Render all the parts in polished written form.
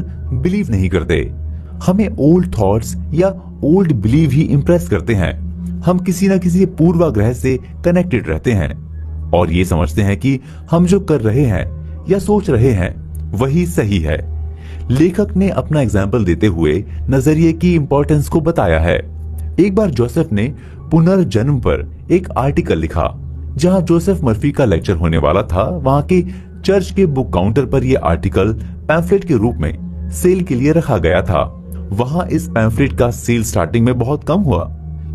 Believe नहीं करते। हमें ओल्ड थॉट्स या ओल्ड बिलीव ही इंप्रेस करते हैं। हम किसी न किसी पूर्वाग्रह से कनेक्टेड रहते हैं और ये समझते हैं कि हम जो कर रहे हैं या सोच रहे हैं वही सही है। लेखक ने अपना एग्जाम्पल देते हुए नजरिए की इंपॉर्टेंस को बताया है। एक बार जोसेफ ने पुनर्जन्म पर एक आर्टिकल लिखा। जहां जोसेफ मर्फी का लेक्चर होने वाला था, वहां के चर्च के बुक काउंटर पर यह आर्टिकल पैम्फलेट के रूप में सेल के लिए रखा गया था। वहां इस पैम्फलेट का सेल स्टार्टिंग में बहुत कम हुआ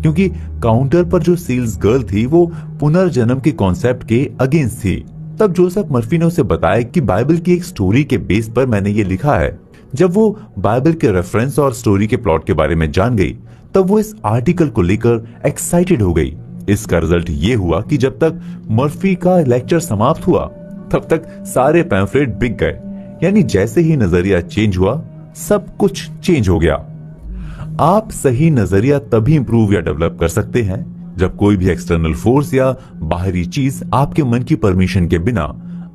क्योंकि काउंटर पर जो सेल्स गर्ल थी वो पुनर्जन्म के कॉन्सेप्ट के अगेंस्ट थी। तब जोसेफ मर्फी ने उसे बताया कि बाइबल की एक स्टोरी के बेस पर मैंने ये लिखा है। जब वो बाइबल के रेफरेंस और स्टोरी के प्लॉट के बारे में जान गई तब वो इस आर्टिकल को लेकर एक्साइटेड हो गई। इसका रिजल्ट ये हुआ कि जब तक मर्फी का लेक्चर समाप्त हुआ तब तक सारे पैम्फलेट बिक गए। यानी जैसे ही नजरिया चेंज हुआ सब कुछ चेंज हो गया। आप सही नजरिया तभी इंप्रूव या डेवलप कर सकते हैं जब कोई भी एक्सटर्नल फोर्स या बाहरी चीज आपके मन की परमिशन के बिना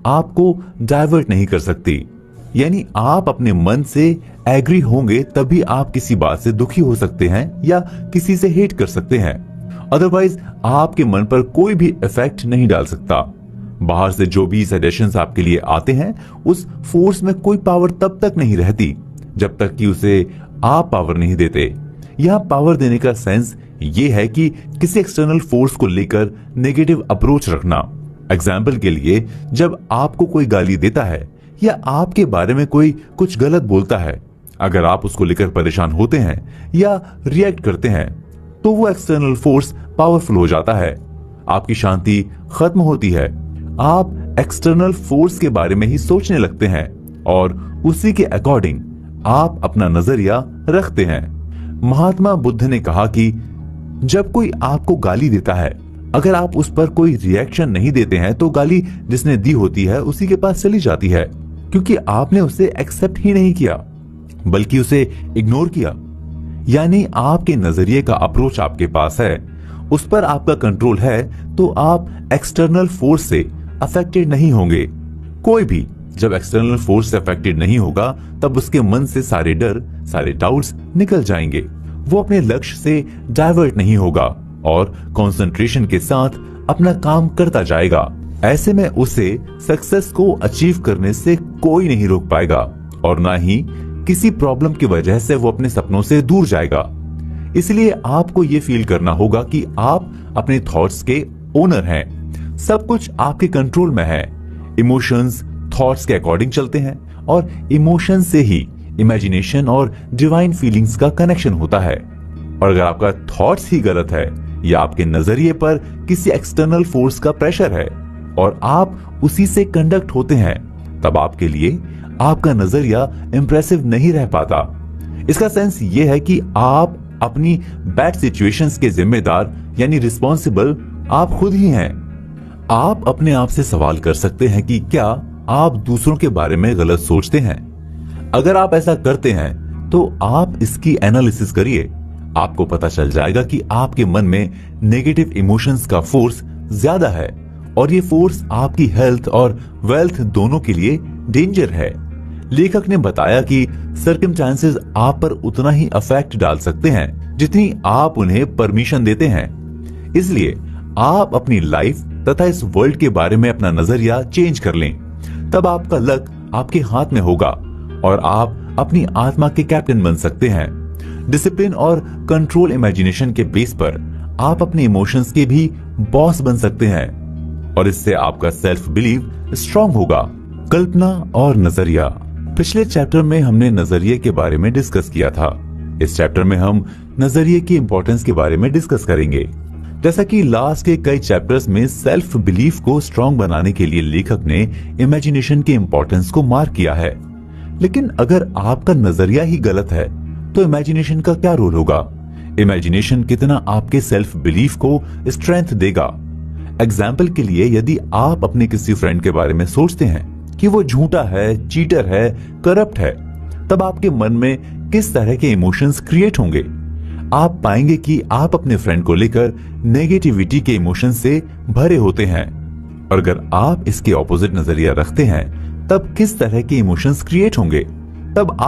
आपको डाइवर्ट नहीं कर सकती। यानी आप अपने मन से एग्री होंगे तभी आप किसी बात से दुखी हो सकते हैं या किसी से हेट कर सकते हैं। अदरवाइज आपके मन पर कोई भी इफेक्ट नहीं डाल सकता। बाहर से जो भी सजेशंस आपके लिए आते हैं उस फोर्स में कोई पावर तब तक नहीं रहती जब तक कि उसे आप पावर नहीं देते। यह पावर देने का सेंस ये है कि किसी एक्सटर्नल फोर्स को लेकर नेगेटिव अप्रोच रखना। एग्जाम्पल के लिए, जब आपको कोई गाली देता है या आपके बारे में कोई कुछ गलत बोलता है, अगर आप उसको लेकर परेशान होते हैं या रिएक्ट करते हैं तो वो एक्सटर्नल फोर्स पावरफुल हो जाता है। आपकी शांति खत्म होती है। आप एक्सटर्नल फोर्स के बारे में ही सोचने लगते हैं और उसी के अकॉर्डिंग आप अपना नजरिया रखते हैं। महात्मा बुद्ध ने कहा कि जब कोई आपको गाली देता है, अगर आप उस पर कोई रिएक्शन नहीं देते हैं तो गाली जिसने दी होती है उसी के पास चली जाती है, क्योंकि आपने उसे एक्सेप्ट ही नहीं किया बल्कि उसे इग्नोर किया। यानी आपके नजरिए का अप्रोच आपके पास है, उस पर आपका कंट्रोल है, तो आप एक्सटर्नल फोर्स से अफेक्टेड नहीं होंगे। कोई भी जब एक्सटर्नल फोर्स से अफेक्टेड नहीं होगा तब उसके मन से सारे डर, सारे डाउट्स निकल जाएंगे। वो अपने लक्ष्य से डाइवर्ट नहीं होगा और कंसंट्रेशन के साथ अपना काम करता जाएगा। ऐसे में उसे सक्सेस को अचीव करने से कोई नहीं रोक पाएगा और ना ही किसी प्रॉब्लम की वजह से वो अपने सपनों से दूर जाएगा। इसलिए आपको ये फील करना होगा कि आप अपने थॉट्स के ओनर हैं। सब कुछ आपके कंट्रोल में है। इमोशंस थॉट्स के अकॉर्डिंग चलते हैं और इमोशन से ही इमेजिनेशन और डिवाइन फीलिंग्स का कनेक्शन होता है। और अगर आपका थॉट्स ही गलत है या आपके नजरिए पर किसी एक्सटर्नल फोर्स का प्रेशर है और आप उसी से कंडक्ट होते हैं, तब आपके लिए आपका नजरिया इंप्रेसिव नहीं रह पाता। इसका सेंस ये है कि आप अपनी बैड सिचुएशंस के जिम्मेदार यानी रिस्पॉन्सिबल आप खुद ही हैं। आप अपने आप से सवाल कर सकते हैं कि क्या आप दूसरों के बारे में गलत सोचते हैं। अगर आप ऐसा करते हैं तो आप इसकी एनालिसिस करिए। आपको पता चल जाएगा कि आपके मन में नेगेटिव इमोशंस का फोर्स ज्यादा है और ये फोर्स आपकी हेल्थ और वेल्थ दोनों के लिए डेंजर है। लेखक ने बताया कि सर्कमस्टांसेस आप पर उतना ही अफेक्ट डाल सकते हैं जितनी आप उन्हें परमिशन देते हैं। इसलिए आप अपनी लाइफ तथा इस वर्ल्ड के बारे में अपना नजरिया चेंज कर लें, तब आपका लक आपके हाथ में होगा और आप अपनी आत्मा के कैप्टन बन सकते हैं। डिसिप्लिन और कंट्रोल इमेजिनेशन के बेस पर आप अपने इमोशंस के भी बॉस बन सकते हैं और इससे आपका सेल्फ बिलीव स्ट्रांग होगा। कल्पना और नजरिया। पिछले चैप्टर में हमने नजरिए के बारे में डिस्कस किया था। इस चैप्टर में हम नजरिए की इंपॉर्टेंस के बारे में डिस्कस करेंगे। जैसा कि लास्ट के कई चैप्टर्स में सेल्फ बिलीफ को स्ट्रांग बनाने के लिए लेखक ने इमेजिनेशन की इंपॉर्टेंस को मार्क किया है। लेकिन अगर आपका नजरिया ही गलत है तो इमेजिनेशन का क्या रोल होगा? इमेजिनेशन कितना आपके सेल्फ बिलीफ को स्ट्रेंथ देगा? एग्जाम्पल के लिए, यदि आप अपने किसी फ्रेंड के बारे में सोचते हैं कि वो झूठा है, चीटर है, करप्ट है, तब आपके मन में किस तरह के इमोशंस क्रिएट होंगे? आप पाएंगे कि आप अपने फ्रेंड को लेकर नेगेटिविटी के इमोशन से भरे होते हैं। और अगर आप इसके ऑपोजिट नजरिया रखते हैं तब किस तरह के इमोशंस क्रिएट होंगे? तब आप